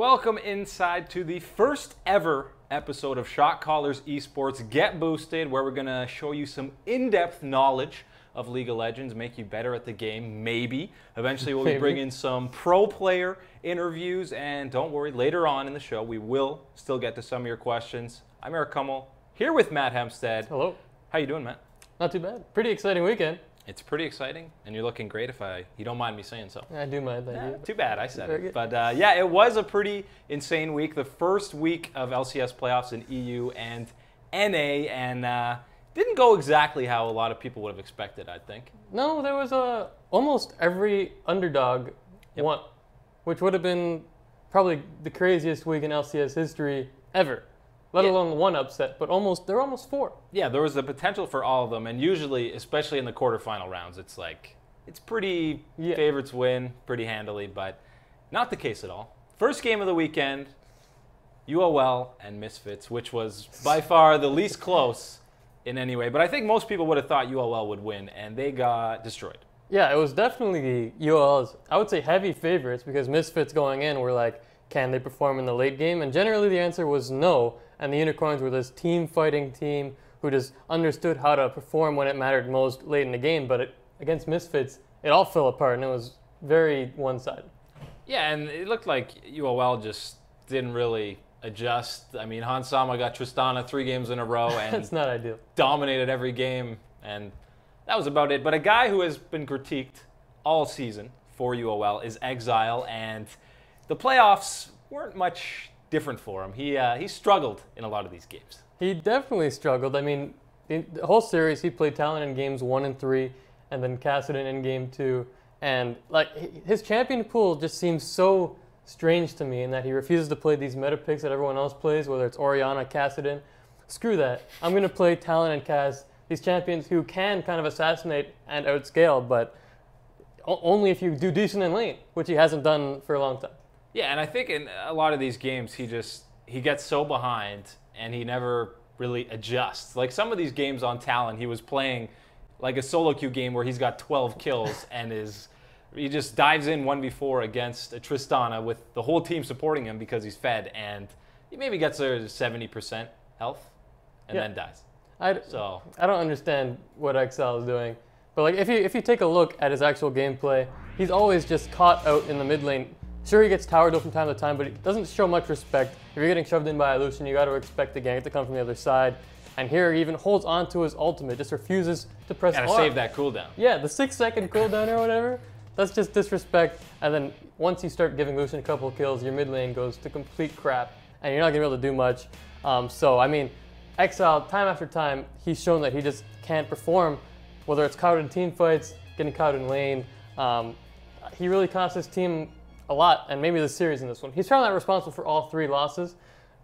Welcome inside to the first ever episode of Shot Callers eSports Get Boosted, where we're going to show you some in-depth knowledge of League of Legends, make you better at the game, maybe. Eventually we'll be bringing some pro player interviews, and don't worry, later on in the show we will still get to some of your questions. I'm Eric Kummel, here with Matt Hempstead. Hello. How you doing, Matt? Not too bad. Pretty exciting weekend. It's pretty exciting, and you're looking great if you don't mind me saying so. I do mind, thank you. Too bad I said it. But yeah, it was a pretty insane week. The first week of LCS playoffs in EU and NA, and didn't go exactly how a lot of people would have expected, I think. No, there was almost every underdog won, which would have been probably the craziest week in LCS history ever. Let alone one upset, but there were almost four. Yeah, there was the potential for all of them, and usually, especially in the quarterfinal rounds, it's pretty favorites win pretty handily, but not the case at all. First game of the weekend, UOL and Misfits, which was by far the least close in any way, but I think most people would have thought UOL would win, and they got destroyed. Yeah, it was definitely UOL's, I would say, heavy favorites, because Misfits going in were like, can they perform in the late game? And generally the answer was no. And the Unicorns were this team-fighting team who just understood how to perform when it mattered most late in the game. But against Misfits, it all fell apart, and it was very one-sided. Yeah, and it looked like UOL just didn't really adjust. I mean, Hansama got Tristana 3 games in a row and that's not ideal. Dominated every game, and that was about it. But a guy who has been critiqued all season for UOL is Exile, and the playoffs weren't much different for him. He struggled in a lot of these games. He definitely struggled. I mean, the whole series, he played Talon in games 1 and 3, and then Kassadin in game 2. And like his champion pool just seems so strange to me in that he refuses to play these meta picks that everyone else plays, whether it's Orianna, Kassadin. Screw that. I'm going to play Talon and Kaz, these champions who can kind of assassinate and outscale, but only if you do decent in lane, which he hasn't done for a long time. Yeah, and I think in a lot of these games, he gets so behind and he never really adjusts. Like some of these games on Talon, he was playing like a solo queue game where he's got 12 kills and he just dives in 1v4 against a Tristana with the whole team supporting him because he's fed, and he maybe gets there to 70% health and then dies. I don't understand what Exile is doing. But like if you take a look at his actual gameplay, he's always just caught out in the mid lane. Sure, he gets towered up from time to time, but he doesn't show much respect. If you're getting shoved in by a Lucian, you got to expect the gank to come from the other side. And here he even holds on to his ultimate, just refuses to press R. Gotta save that cooldown. Yeah, the 6-second cooldown or whatever. That's just disrespect. And then once you start giving Lucian a couple of kills, your mid lane goes to complete crap, and you're not gonna be able to do much. So I mean, Exile, time after time, he's shown that he just can't perform, whether it's caught in team fights, getting caught in lane. He really cost his team a lot, and maybe the series in this one. He's probably not responsible for all 3 losses,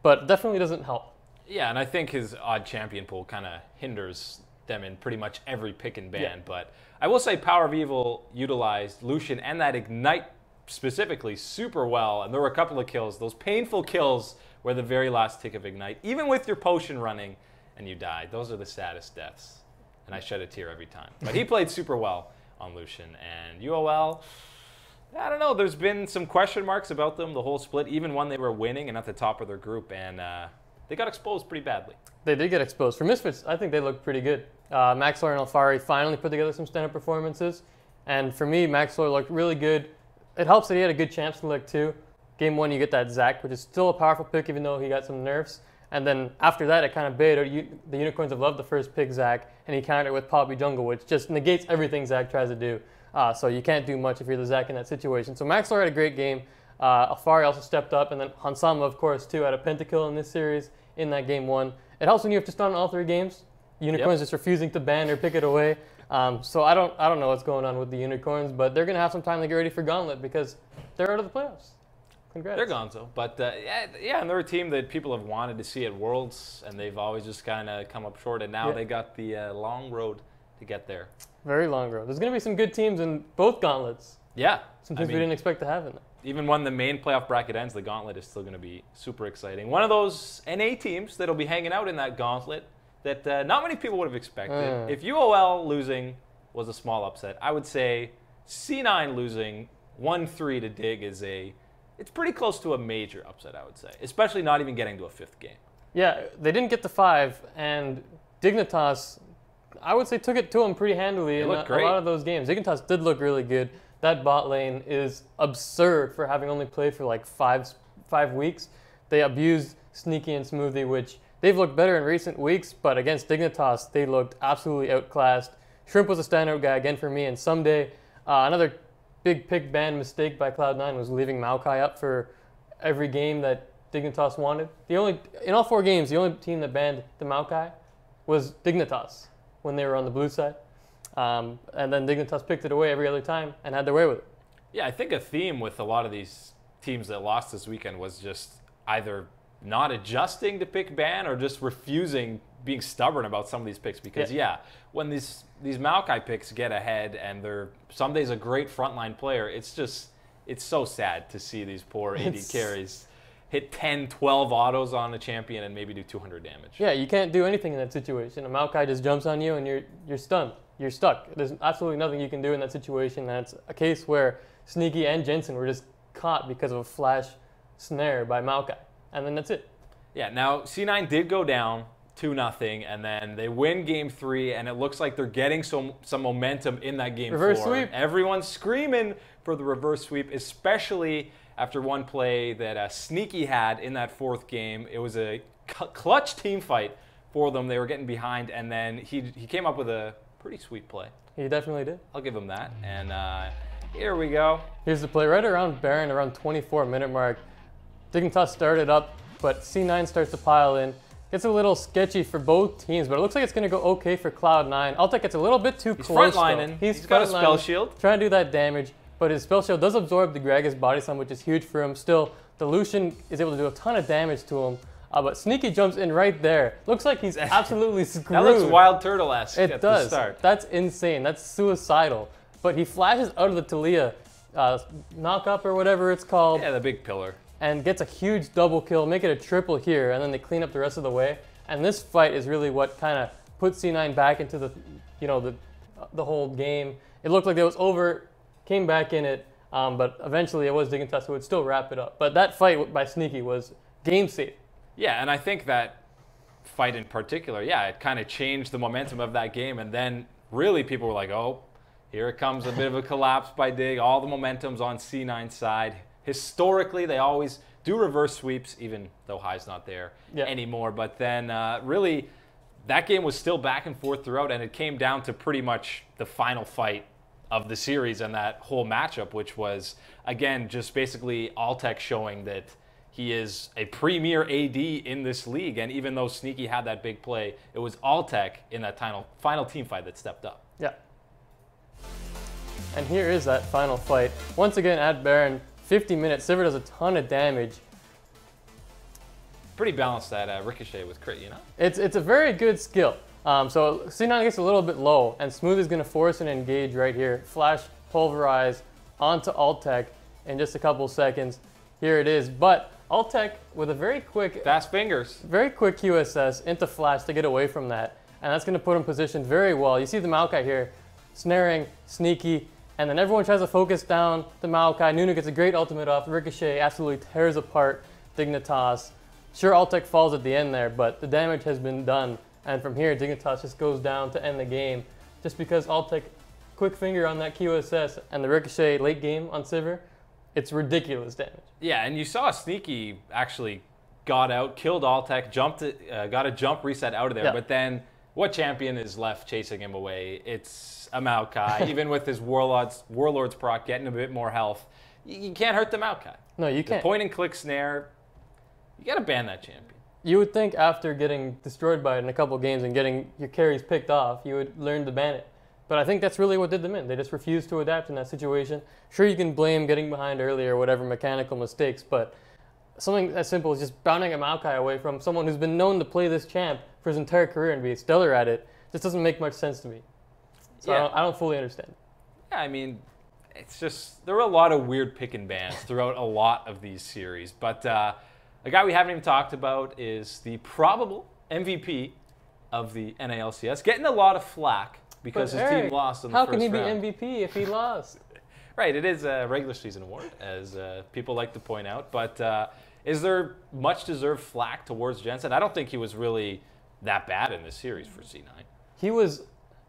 but definitely doesn't help. Yeah, and I think his odd champion pool kind of hinders them in pretty much every pick and ban. Yeah. But I will say Power of Evil utilized Lucian and that Ignite specifically super well, and there were a couple of kills. Those painful kills were the very last tick of Ignite, even with your potion running and you died. Those are the saddest deaths, and I shed a tear every time. But he played super well on Lucian, and UOL, I don't know, there's been some question marks about them the whole split, even when they were winning and at the top of their group, and they got exposed pretty badly. They did get exposed. For Misfits, I think they looked pretty good. Maxlor and Alfari finally put together some stand-up performances, and for me, Maxlor looked really good. It helps that he had a good champ select too. Game 1, you get that Zac, which is still a powerful pick even though he got some nerfs. And then after that, it kind of baited. The Unicorns have loved the first pick, Zac, and he countered with Poppy Jungle, which just negates everything Zac tries to do. So you can't do much if you're the Zac in that situation. So Maxlor had a great game. Alfari also stepped up, and then Hansama, of course, too, had a pentakill in this series in that game 1. It helps when you have to stun all 3 games. Unicorns just refusing to ban or pick it away. So I don't know what's going on with the Unicorns, but they're going to have some time to get ready for Gauntlet because they're out of the playoffs. Congrats. They're Gonzo. But yeah, and they're a team that people have wanted to see at Worlds, and they've always just kind of come up short, and now they got the long road to get there. Very long road. There's going to be some good teams in both Gauntlets. Yeah. Some teams we didn't expect to have in there. Even when the main playoff bracket ends, the Gauntlet is still going to be super exciting. One of those NA teams that'll be hanging out in that Gauntlet that not many people would have expected. If UOL losing was a small upset, I would say C9 losing 1-3 to Dig is a it's pretty close to a major upset, I would say, especially not even getting to a 5th game. Yeah, they didn't get to 5, and Dignitas, I would say, took it to them pretty handily in a lot of those games. Dignitas did look really good. That bot lane is absurd for having only played for like 5 weeks. They abused Sneaky and Smoothie, which they've looked better in recent weeks, but against Dignitas, they looked absolutely outclassed. Shrimp was a standout guy again for me, and someday another big pick ban mistake by Cloud9 was leaving Maokai up for every game that Dignitas wanted. In all 4 games, the only team that banned the Maokai was Dignitas when they were on the blue side. And then Dignitas picked it away every other time and had their way with it. Yeah, I think a theme with a lot of these teams that lost this weekend was just either not adjusting to pick ban or just refusing, being stubborn about some of these picks. Because, when these Maokai picks get ahead and they're some days a great frontline player, it's so sad to see these poor AD carries hit 10, 12 autos on a champion and maybe do 200 damage. Yeah, you can't do anything in that situation. A Maokai just jumps on you and you're stunned. You're stuck. There's absolutely nothing you can do in that situation. That's a case where Sneaky and Jensen were just caught because of a flash snare by Maokai. And then that's it. Yeah, now C9 did go down 2-0, and then they win game 3, and it looks like they're getting some momentum in that game 4. Reverse sweep. Everyone's screaming for the reverse sweep, especially after one play that Sneaky had in that 4th game. It was a clutch team fight for them. They were getting behind, and then he came up with a pretty sweet play. He definitely did. I'll give him that. And here we go. Here's the play right around Baron, around 24-minute mark. Dignitas started up, but C9 starts to pile in. It's a little sketchy for both teams, but it looks like it's going to go okay for Cloud9. Altec gets a little bit too close. Frontlining. He's got a spell shield. Trying to do that damage, but his spell shield does absorb the Gragas body slam, which is huge for him. Still, the Lucian is able to do a ton of damage to him. But Sneaky jumps in right there. Looks like he's absolutely screwed. That looks Wild Turtle-esque at the start. That's insane. That's suicidal. But he flashes out of the Talia knock-up or whatever it's called. Yeah, the big pillar. And gets a huge double kill, make it a triple here, and then they clean up the rest of the way. And this fight is really what kind of put C9 back into the whole game. It looked like it was over, came back in it, but eventually it was Dignitas who would still wrap it up. But that fight by Sneaky was game safe. Yeah, and I think that fight in particular, it kind of changed the momentum of that game. And then really people were like, oh, here it comes, a bit of a collapse by Dig. All the momentum's on C9's side. Historically, they always do reverse sweeps, even though High's not there anymore. But then really, that game was still back and forth throughout, and it came down to pretty much the final fight of the series and that whole matchup, which was, again, just basically Altec showing that he is a premier AD in this league. And even though Sneaky had that big play, it was Altec in that final team fight that stepped up. Yeah. And here is that final fight. Once again at Baron, 50 minutes. Sivir does a ton of damage. Pretty balanced that Ricochet with crit, you know? It's a very good skill. So C9 gets a little bit low, and Smooth is going to force an engage right here. Flash, pulverize onto Altec in just a couple seconds. Here it is. But Altec with a very quick... fast fingers. Very quick QSS into Flash to get away from that. And that's going to put him positioned very well. You see the Maokai here, snaring, Sneaky, and then everyone tries to focus down the Maokai. Nunu gets a great ultimate off. Ricochet absolutely tears apart Dignitas. Sure, Altec falls at the end there, but the damage has been done. And from here, Dignitas just goes down to end the game. Just because Altec quick finger on that QSS and the Ricochet late game on Sivir, it's ridiculous damage. Yeah, and you saw Sneaky actually got out, killed Altec, got a jump reset out of there, but then what champion is left chasing him away? It's a Maokai. Even with his Warlord's proc getting a bit more health, you can't hurt the Maokai. No, you can't. The point and click snare, you got to ban that champion. You would think after getting destroyed by it in a couple games and getting your carries picked off, you would learn to ban it. But I think that's really what did them in. They just refused to adapt in that situation. Sure, you can blame getting behind early or whatever mechanical mistakes, but something as simple as just bounding a Maokai away from someone who's been known to play this champ for his entire career and be stellar at it just doesn't make much sense to me. So I don't fully understand. Yeah, I mean, it's just, there were a lot of weird pick and bans throughout a lot of these series. But a guy we haven't even talked about is the probable MVP of the NALCS, getting a lot of flack because his team lost in the first round. How can he be MVP if he lost? Right, it is a regular season award, as people like to point out. But is there much deserved flack towards Jensen? I don't think he was really that bad in this series for C9. He was,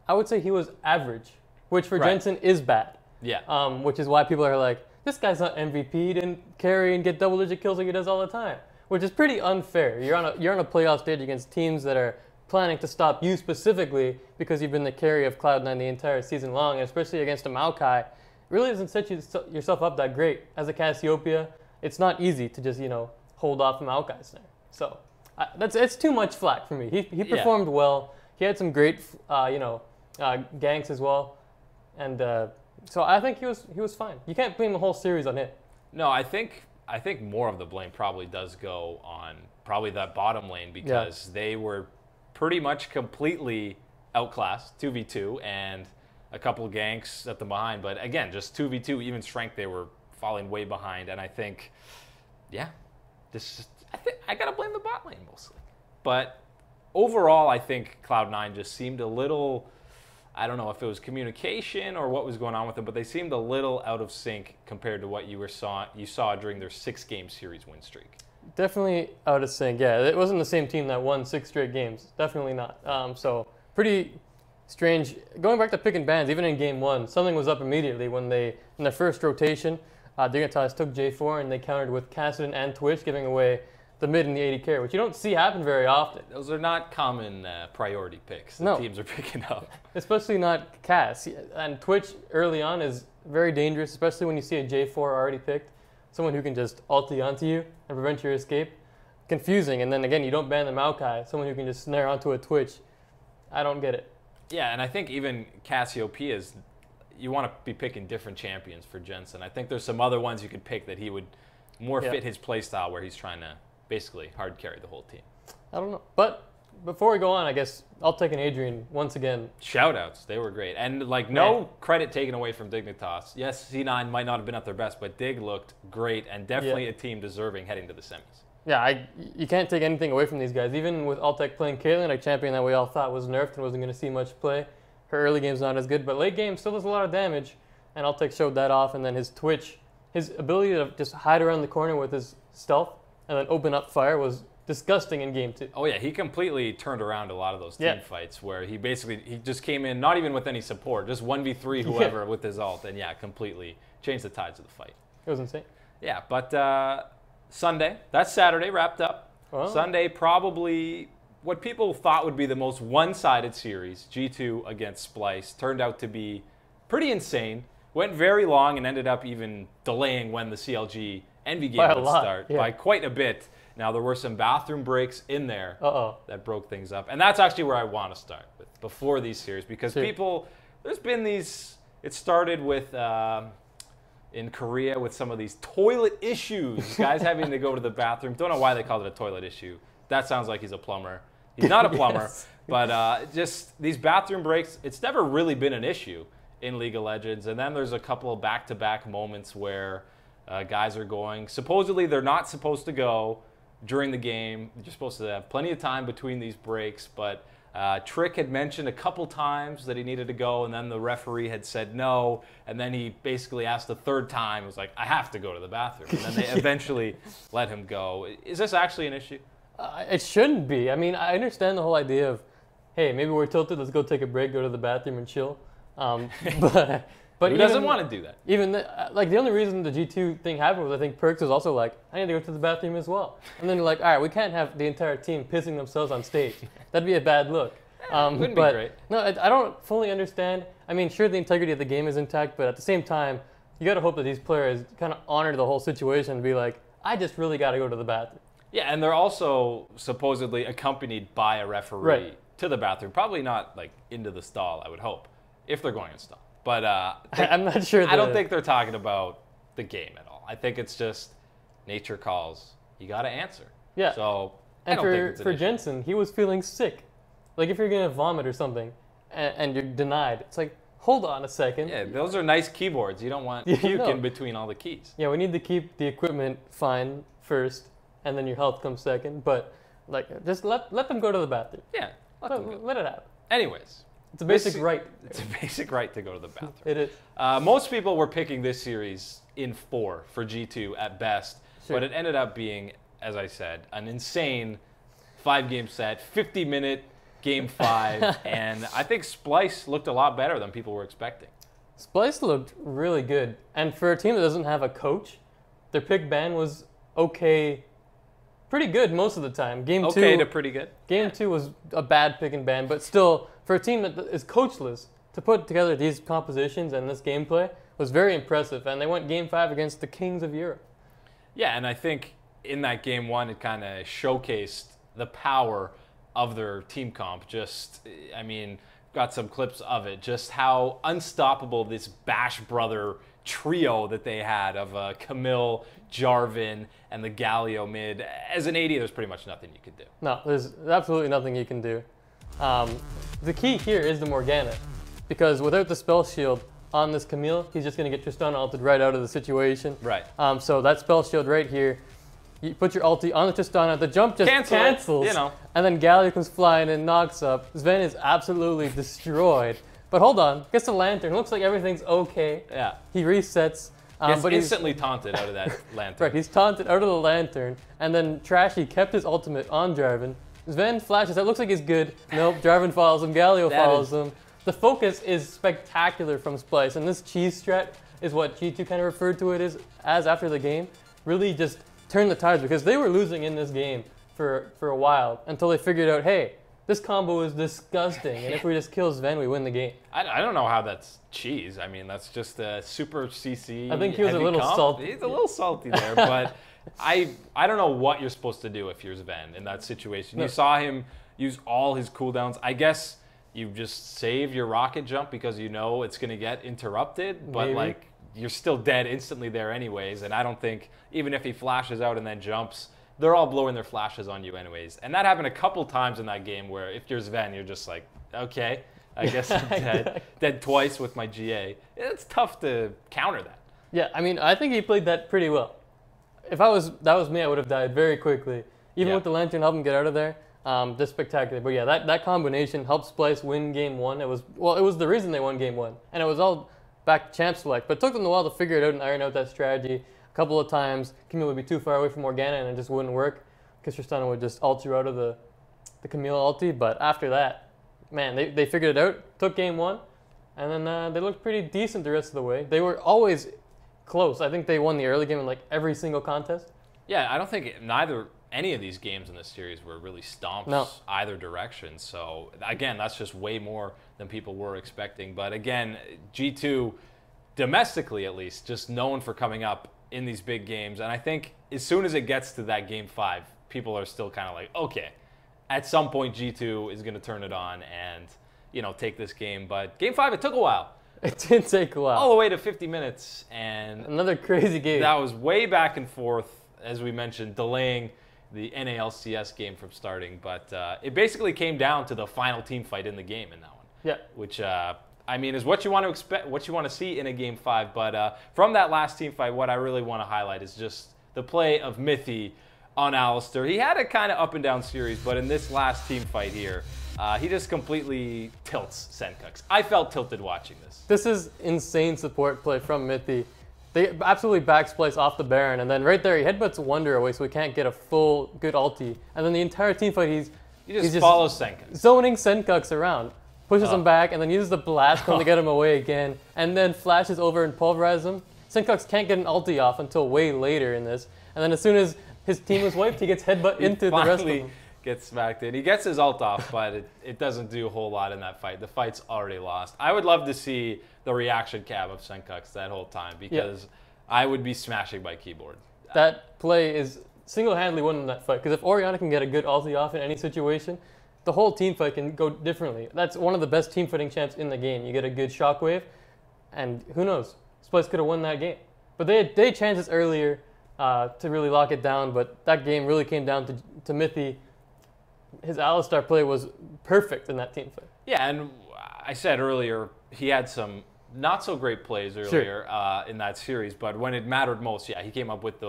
I would say he was average, which for Jensen is bad. Yeah. Which is why people are like, this guy's not MVP, he didn't carry and get double-digit kills like he does all the time, which is pretty unfair. You're on a playoff stage against teams that are planning to stop you specifically because you've been the carry of Cloud9 the entire season long, and especially against a Maokai. Really doesn't set yourself up that great. As a Cassiopeia, it's not easy to just, hold off Maokai snare. So it's too much flack for me. He performed well. He had some great, ganks as well. And so I think he was fine. You can't blame the whole series on it. No, I think more of the blame probably does go on probably that bottom lane, because they were pretty much completely outclassed, 2v2, and a couple of ganks at the behind, but again, just 2v2, even strength, they were falling way behind, and I think, I gotta blame the bot lane mostly. But overall, I think Cloud9 just seemed a little, I don't know if it was communication or what was going on with them, but they seemed a little out of sync compared to what you saw during their 6-game series win streak. Definitely out of sync, yeah. It wasn't the same team that won 6 straight games. Definitely not. So pretty strange. Going back to pick and bans, even in game 1, something was up immediately when in their first rotation, Dignitas took J4 and they countered with Kassadin and Twitch, giving away the mid and the AD carry, which you don't see happen very often. Those are not common priority picks that teams are picking up. Especially not Cass. And Twitch early on is very dangerous, especially when you see a J4 already picked. Someone who can just ulti onto you and prevent your escape. Confusing. And then again, you don't ban the Maokai, someone who can just snare onto a Twitch. I don't get it. Yeah, and I think even Cassiopeia's, you want to be picking different champions for Jensen. I think there's some other ones you could pick that he would more fit his playstyle, where he's trying to basically hard carry the whole team. I don't know. But before we go on, I guess I'll take an Adrian once again. Shoutouts, they were great. And no credit taken away from Dignitas. Yes, C9 might not have been at their best, but Dig looked great and definitely a team deserving heading to the semis. Yeah, you can't take anything away from these guys. Even with Altec playing Caitlyn, a champion that we all thought was nerfed and wasn't going to see much play. Her early game's not as good, but late game still does a lot of damage. And Altec showed that off, and then his Twitch, his ability to just hide around the corner with his stealth and then open up fire was disgusting in game 2. Oh yeah, he completely turned around a lot of those team fights where he just came in, not even with any support, just 1v3 whoever with his ult, and completely changed the tides of the fight. It was insane. Yeah, but Sunday, that's Saturday wrapped up. Oh. Sunday, probably what people thought would be the most one-sided series, G2 against Splyce, turned out to be pretty insane. Went very long and ended up even delaying when the CLG Envy game would start by quite a bit. Now, there were some bathroom breaks in there that broke things up. And that's actually where I want to start with before these series, because there's been these, it started with, in Korea with some of these toilet issues, guys having to go to the bathroom. Don't know why they called it a toilet issue. That sounds like he's a plumber. He's not a plumber, but just these bathroom breaks, it's never really been an issue in League of Legends. And then there's a couple of back-to-back moments where guys are going, supposedly they're not supposed to go during the game. You're supposed to have plenty of time between these breaks, but Trick had mentioned a couple times that he needed to go, and then the referee had said no, and then he basically asked the third time, was like, I have to go to the bathroom, and then they eventually let him go. Is this actually an issue? It shouldn't be. I mean, I understand the whole idea of, hey, maybe we're tilted, let's go take a break, go to the bathroom and chill. But who doesn't want to do that? Even the only reason the G2 thing happened was I think Perks was also like, I need to go to the bathroom as well. And then you're like, all right, we can't have the entire team pissing themselves on stage. That'd be a bad look. Wouldn't be great. No, I don't fully understand. I mean, sure, the integrity of the game is intact, but at the same time, you got to hope that these players kind of honor the whole situation and be like, I just really got to go to the bathroom. Yeah, and they're also supposedly accompanied by a referee to the bathroom. Probably not like into the stall, I would hope, if they're going to stall. But I'm not sure. I don't think they're talking about the game at all. I think it's just nature calls. You got to answer. Yeah. So and for Jensen, he was feeling sick. Like if you're gonna vomit or something, and you're denied, it's like, hold on a second. Yeah, those are nice keyboards. You don't want puke in between all the keys. Yeah, we need to keep the equipment fine first, and then your health comes second. But like, just let them go to the bathroom. Yeah, let it happen. Anyways. It's a basic right. It's a basic right to go to the bathroom. It is. Most people were picking this series in 4 for G2 at best, but it ended up being, as I said, an insane 5-game set, 50-minute Game 5, and I think Splyce looked a lot better than people were expecting. Splyce looked really good, and for a team that doesn't have a coach, their pick ban was okay, pretty good most of the time. Game 2 to pretty good. Game 2 was a bad pick and ban, but still, for a team that is coachless, to put together these compositions and this gameplay was very impressive, and they went Game 5 against the Kings of Europe. Yeah, and I think in that Game 1, it kind of showcased the power of their team comp. Just, I mean, got some clips of it, just how unstoppable this Bash brother trio that they had of Kummel, Jarvan, and the Galio mid. As an AD, there's pretty much nothing you could do. No, there's absolutely nothing you can do. The key here is the Morgana, because without the spell shield on this Camille, he's just going to get Tristana ulted right out of the situation. Right. So that spell shield right here, you put your ulti on the Tristana, the jump just cancels, you know. And then Galio comes flying and knocks up. Sven is absolutely destroyed. But hold on, gets the lantern. Looks like everything's okay. Yeah. He resets. But he's instantly taunted out of that lantern. Right, he's taunted out of the lantern. And then Trashy kept his ultimate on Jarvan. Sven flashes, that looks like he's good. Nope, Jarvan follows him, Galio follows him. The focus is spectacular from Splyce, and this cheese strat is what G2 kind of referred to it as after the game. Really just turned the tides, because they were losing in this game for a while until they figured out, hey, this combo is disgusting, and if we just kill Sven, we win the game. I don't know how that's cheese. I mean, that's just a super CC. I think he was a little salty. He's a little salty there, but I don't know what you're supposed to do if you're Sven in that situation. You saw him use all his cooldowns. I guess you just save your rocket jump because you know it's going to get interrupted, but like you're still dead instantly there anyways, and I don't think, even if he flashes out and then jumps, they're all blowing their flashes on you anyways. And that happened a couple times in that game where if you're Sven, you're just like, okay, I guess I'm dead. Dead twice with my GA. It's tough to counter that. Yeah, I mean, I think he played that pretty well. If that was me, I would have died very quickly. Even with the lantern, help him get out of there. Just spectacular. But yeah, that combination helped Splyce win Game 1. It was the reason they won Game 1. And it was all back to champ select. But it took them a while to figure it out and iron out that strategy. A couple of times, Camille would be too far away from Morgana and it just wouldn't work, because Tristana would just ult you out of the Camille ulti. But after that, man, they figured it out, took Game 1, and then they looked pretty decent the rest of the way. They were always close. I think they won the early game in like every single contest. Yeah, I don't think any of these games in this series were really stomps either direction. So again, that's just way more than people were expecting. But again, G2, domestically at least, just known for coming up in these big games. And I think as soon as it gets to that Game 5, people are still kind of like, okay, at some point G2 is going to turn it on and, you know, take this game. But Game 5, it took a while. It did take a while. All the way to 50 minutes. And another crazy game. That was way back and forth, as we mentioned, delaying the NALCS game from starting. But it basically came down to the final team fight in the game in that one. Yeah. Which, I mean, is what you want to expect, what you want to see in a Game 5. But from that last team fight, what I really want to highlight is just the play of Mithy on Alistair. He had a kind of up and down series, but in this last team fight here, he just completely tilts Senkux. I felt tilted watching this. This is insane support play from Mithy. They absolutely back Splyce off the Baron, and then right there he headbutts Wonder away so he can't get a full good ulti. And then the entire team fight, he just follows Senkux. Zoning Senkux around, pushes him back, and then uses the blast cone to get him away again, and then flashes over and pulverizes him. Senkux can't get an ulti off until way later in this. And then as soon as his team is wiped, he gets headbutt into the rest of them. Gets smacked in. He gets his ult off, but it doesn't do a whole lot in that fight. The fight's already lost. I would love to see the reaction cam of Senkux that whole time, because I would be smashing my keyboard. That play is single-handedly winning that fight, because if Orianna can get a good ulti off in any situation, the whole team fight can go differently. That's one of the best team fighting champs in the game. You get a good shockwave, and who knows? Splyce could have won that game. But they had chances earlier to really lock it down, but that game really came down to Mithy. His Alistar play was perfect in that team fight. Yeah, and I said earlier, he had some not so great plays earlier in that series, but when it mattered most, yeah, he came up with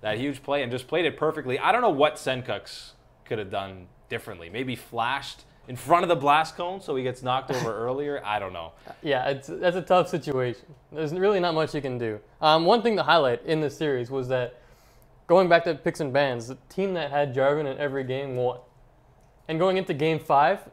that huge play and just played it perfectly. I don't know what Senkux could have done differently. Maybe flashed in front of the blast cone so he gets knocked over earlier. I don't know. Yeah, that's a tough situation. There's really not much you can do. One thing to highlight in this series was that going back to picks and bans, the team that had Jarvan in every game won. And going into Game 5,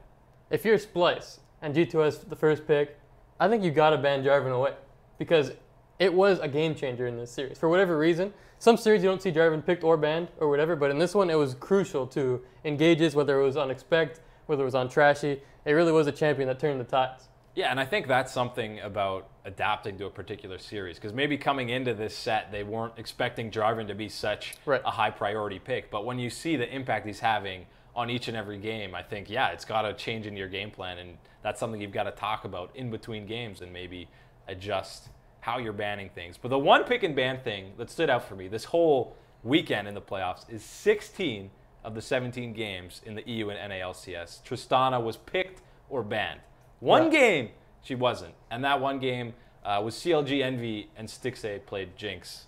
if you're Splyce and G2 has the first pick, I think you got to ban Jarvan away because it was a game changer in this series. For whatever reason, some series you don't see Jarvan picked or banned or whatever, but in this one it was crucial to engages, whether it was on Expect, whether it was on Trashy. It really was a champion that turned the tides. Yeah, and I think that's something about adapting to a particular series, because maybe coming into this set, they weren't expecting Jarvan to be such a high priority pick. But when you see the impact he's having on each and every game, I think, yeah, it's got to change in your game plan, and that's something you've got to talk about in between games and maybe adjust how you're banning things. But the one pick and ban thing that stood out for me this whole weekend in the playoffs is 16 of the 17 games in the EU and NALCS, Tristana was picked or banned. One game, she wasn't. And that one game was CLG, Envy, and Stixay played Jinx.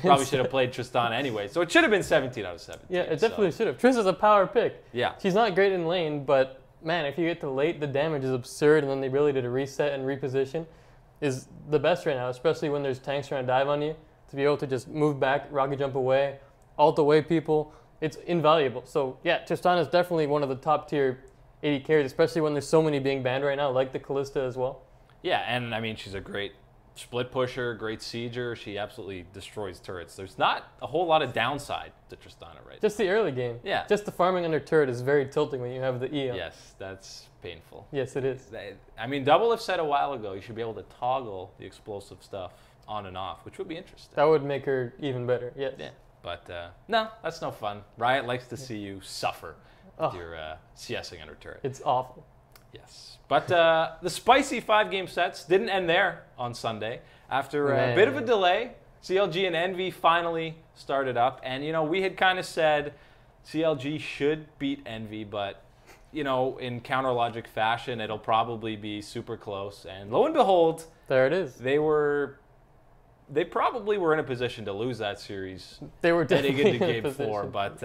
Probably should have played Tristana anyway. So it should have been 17 out of 17. Yeah, it definitely should have. Triss is a power pick. Yeah. She's not great in lane, but man, if you get to late, the damage is absurd, and then the ability to reset and reposition is the best right now, especially when there's tanks trying to dive on you. To be able to just move back, rocket jump away, ult away people, it's invaluable. So yeah, Tristana is definitely one of the top tier AD carries, especially when there's so many being banned right now, like the Callista as well. Yeah, and I mean, she's a great split pusher, great sieger. She absolutely destroys turrets. There's not a whole lot of downside to Tristana right now. Just the early game. Yeah. Just the farming under turret is very tilting when you have the E on. Yes, that's painful. Yes, it is. I mean, Double have said a while ago you should be able to toggle the explosive stuff on and off, which would be interesting. That would make her even better, yes. Yeah, but no, that's no fun. Riot likes to see you suffer with your CSing under turret. It's awful. Yes. But the spicy 5-game sets didn't end there on Sunday. After a bit of a delay, CLG and Envy finally started up. And, you know, we had kind of said CLG should beat Envy, but, you know, in counter logic fashion, it'll probably be super close. And lo and behold, there it is. They probably were in a position to lose that series. They were definitely heading into Game 4, but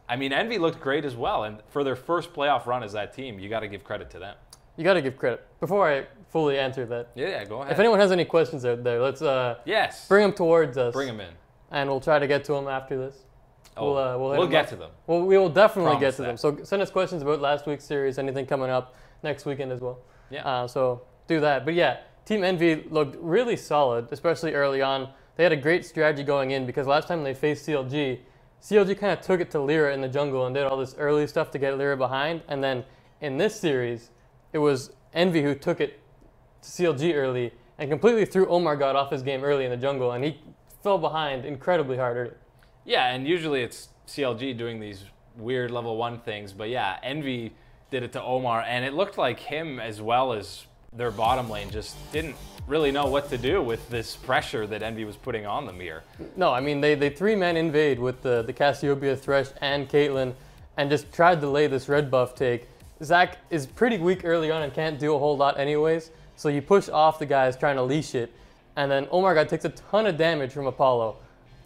I mean, Envy looked great as well, and for their first playoff run as that team, you got to give credit to them. You got to give credit. Before I fully answer that, yeah, go ahead. If anyone has any questions out there, let's bring them towards us. Bring them in, and we'll try to get to them after this. We'll get to them. Well, we will definitely get to them. So send us questions about last week's series, anything coming up next weekend as well. Yeah. So do that. But yeah, Team Envy looked really solid, especially early on. They had a great strategy going in because last time they faced CLG kind of took it to Lyra in the jungle and did all this early stuff to get Lyra behind. And then in this series, it was Envy who took it to CLG early and completely threw Omar God off his game early in the jungle. And he fell behind incredibly hard early. Yeah, and usually it's CLG doing these weird level 1 things. But yeah, Envy did it to Omar. And it looked like him as well as their bottom lane just didn't really know what to do with this pressure that Envy was putting on them here. No, I mean, they 3-man invade with the Cassiopeia, Thresh, and Caitlyn, and just tried to lay this red buff take. Zac is pretty weak early on and can't do a whole lot anyways, so you push off the guys trying to leash it, and then Omar God takes a ton of damage from Apollo,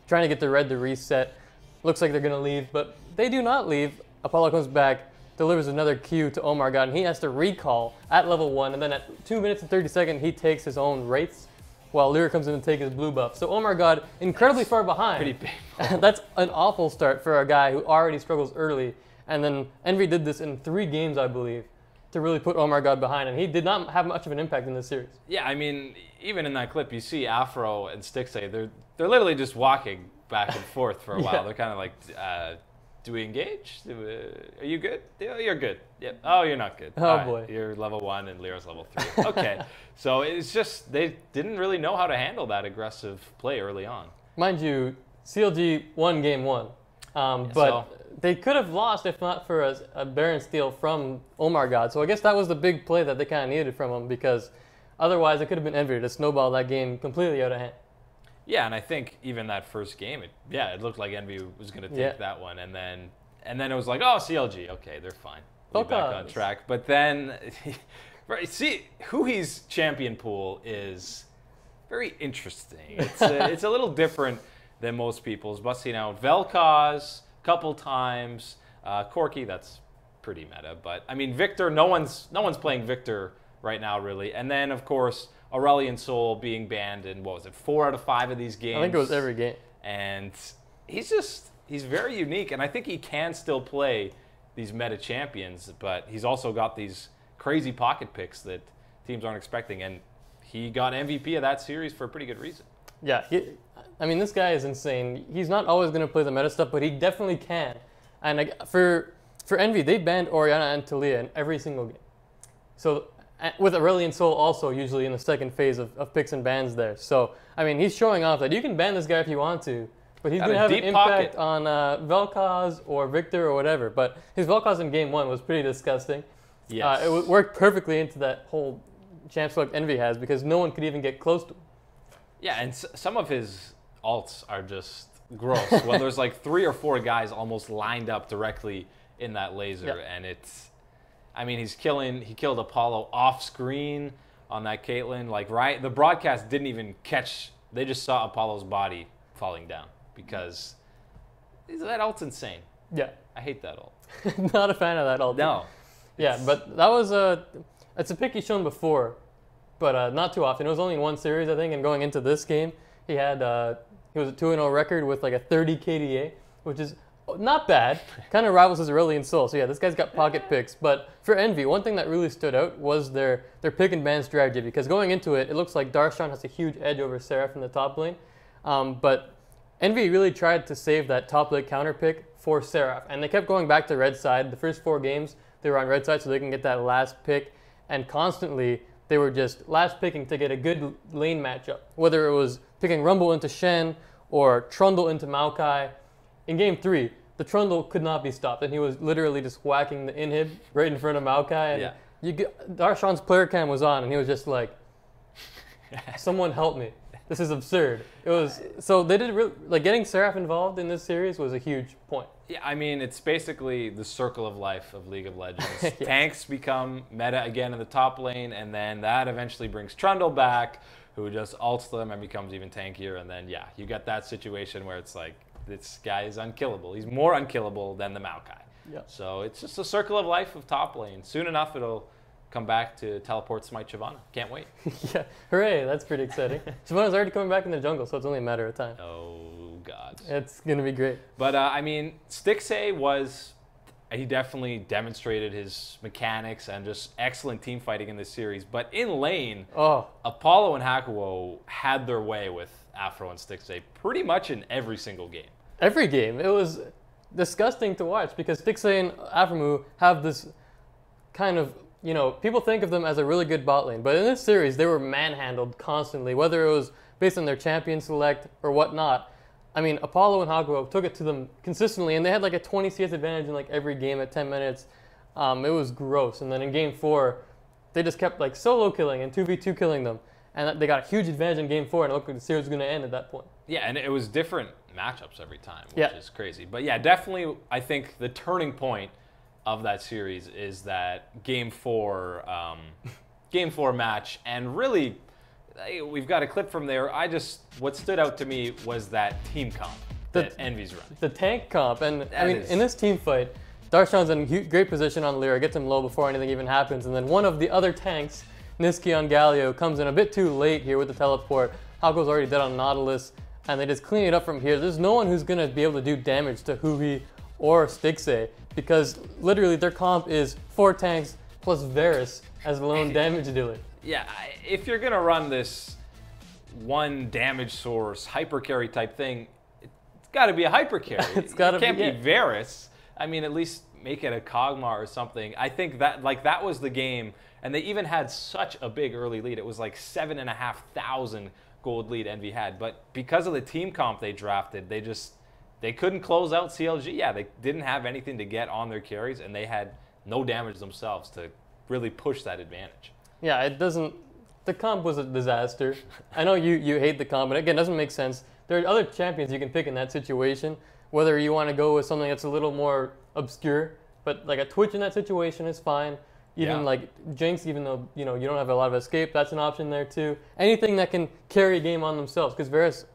trying to get the red to reset. Looks like they're going to leave, but they do not leave. Apollo comes back, delivers another Q to Omar God, and he has to recall at level 1, and then at 2 minutes and 30 seconds, he takes his own Wraiths, while Lyra comes in to take his blue buff. So Omar God incredibly far behind. Pretty painful. That's an awful start for a guy who already struggles early, and then Envy did this in 3 games, I believe, to really put Omar God behind, and he did not have much of an impact in this series. Yeah, I mean, even in that clip, you see Afro and Stixay, they're literally just walking back and forth for a while. They're kind of like, do we engage? Are you good? Yeah, you're good. Yep. Oh, you're not good. Oh, boy. You're level 1 and Lyra's level 3. Okay. So it's just, they didn't really know how to handle that play early on. Mind you, CLG won game 1. They could have lost if not for a Baron steal from Omar God. So I guess that was the big play that they kind of needed from him, because otherwise it could have been Envy to snowball that game completely out of hand. Yeah, and I think even that first game, it looked like Envy was going to take that one, and then it was like, oh, CLG, okay, they're fine, we'll be back on track. But then, see, who he's champion pool is very interesting. It's a little different than most people's. Busting out Vel'Koz a couple times, Corki, that's pretty meta. But I mean, Victor, no one's playing Victor right now, really. And then, of course, Aurelion Sol being banned in, what was it, 4 out of 5 of these games? I think it was every game. And he's very unique, and I think he can still play these meta champions, but he's also got these crazy pocket picks that teams aren't expecting, and he got MVP of that series for a pretty good reason. Yeah, I mean, this guy is insane. He's not always going to play the meta stuff, but he definitely can. And for Envy, they banned Orianna and Talia in every single game. So with Aurelion Sol also usually in the second phase of picks and bans there. So, I mean, he's showing off that you can ban this guy if you want to, but he's going to have an impact on Vel'Koz or Victor or whatever. But his Vel'Koz in game 1 was pretty disgusting. Yes. It worked perfectly into that whole champ select Envy has because no one could even get close to him. Yeah, and some of his alts are just gross. Well, there's like 3 or 4 guys almost lined up directly in that laser, and it's, I mean, he killed Apollo off screen on that Caitlyn. Like, right, the broadcast didn't even catch, they just saw Apollo's body falling down because that ult's insane. Yeah. I hate that ult. Not a fan of that ult. No. Yeah, but that was it's a pick he's shown before, but not too often. It was only in one series, I think, and going into this game, he was a 2-0 record with like a 30 KDA, which is not bad. Kind of rivals his Aurelion Sol. So yeah, this guy's got pocket picks. But for Envy, one thing that really stood out was their pick and ban strategy, because going into it, it looks like Darshan has a huge edge over Seraph in the top lane. But Envy really tried to save that top lane counter pick for Seraph, and they kept going back to red side. The first 4 games, they were on red side so they can get that last pick, and constantly they were just last picking to get a good lane matchup, whether it was picking Rumble into Shen or Trundle into Maokai. In game 3, the Trundle could not be stopped, and he was literally just whacking the inhib right in front of Maokai. And Darshan's player cam was on, and he was just like, someone help me. This is absurd. It was, so they did really, like, getting Seraph involved in this series was a huge point. Yeah, I mean, it's basically the circle of life of League of Legends. Yes. Tanks become meta again in the top lane, and then that eventually brings Trundle back, who just ults them and becomes even tankier. And then, yeah, you get that situation where it's like, this guy is unkillable. He's more unkillable than the Maokai. Yeah. So it's just a circle of life of top lane. Soon enough, it'll come back to teleport Smite Shyvana. Can't wait. Yeah, hooray, that's pretty exciting. Shyvana's already coming back in the jungle, so it's only a matter of time. Oh, God. It's going to be great. But, I mean, Stixxay he definitely demonstrated his mechanics and just excellent team fighting in this series. But in lane, Apollo and Hakuo had their way with Afro and Stixxay pretty much in every single game. Every game. It was disgusting to watch because Stixxay and Aphromoo have this kind of, you know, people think of them as a really good bot lane, but in this series, they were manhandled constantly, whether it was based on their champion select or whatnot. I mean, Apollo and Hakuo took it to them consistently, and they had like a 20 CS advantage in like every game at 10 minutes. It was gross. And then in game 4, they just kept like solo killing and 2v2 killing them. And they got a huge advantage in game 4, and it looked like the series was going to end at that point. Yeah, and it was different matchups every time, which is crazy. But yeah, definitely, I think the turning point of that series is that game 4 match, and really, we've got a clip from there. What stood out to me was that team comp that Envy's run. The tank comp, and I mean, in this team fight, Darshan's in great position on Lyra, gets him low before anything even happens, and then one of the other tanks, Niski on Galio, comes in a bit too late here with the teleport. Hakuo's already dead on Nautilus, and they just clean it up from here. There's no one who's going to be able to do damage to Huhi or Stixxay, because literally their comp is 4 tanks plus Varus as the lone damage dealer. Yeah, if you're going to run this one damage source, hyper carry type thing, it's got to be a hyper carry. It can't be Varus. I mean, at least make it a Kog'Maw or something. I think that that was the game, and they even had such a big early lead. It was like 7,500 gold lead Envy had, but because of the team comp they drafted, they couldn't close out CLG. Yeah, they didn't have anything to get on their carries, and they had no damage themselves to really push that advantage. Yeah, it doesn't. The comp was a disaster. I know you hate the comp, but again, it doesn't make sense. There are other champions you can pick in that situation, whether you want to go with something that's a little more obscure, but like a Twitch in that situation is fine. Even like Jinx, even though you don't have a lot of escape, that's an option there too. Anything that can carry a game on themselves, because Varus,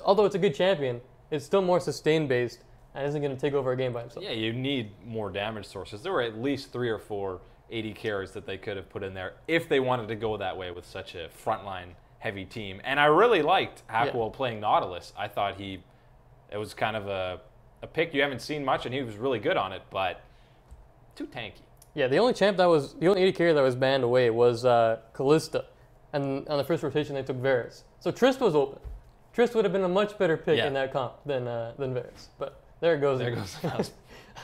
although it's a good champion, it's still more sustain based and isn't going to take over a game by himself. Yeah, you need more damage sources. There were at least 3 or 4 AD carries that they could have put in there if they wanted to go that way with such a frontline heavy team. And I really liked Hackwell playing Nautilus. I thought it was kind of a pick you haven't seen much, and he was really good on it, but too tanky. Yeah, the only AD carry that was banned away was Callista, and on the first rotation they took Varus. So Trist was open. Trist would have been a much better pick in that comp than Varus, but there it goes. There goes the mouse.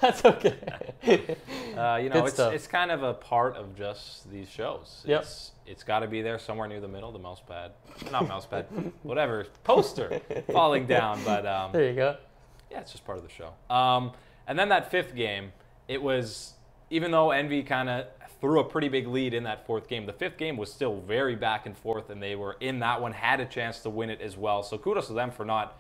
That's okay. It's kind of a part of just these shows. Yep. It's got to be there somewhere near the middle, the mouse pad. Not mouse pad, whatever. Poster falling down, but there you go. Yeah, it's just part of the show. And then that 5th game, it was, even though Envy kind of threw a pretty big lead in that 4th game, the 5th game was still very back and forth, and they were in that one, had a chance to win it as well. So kudos to them for not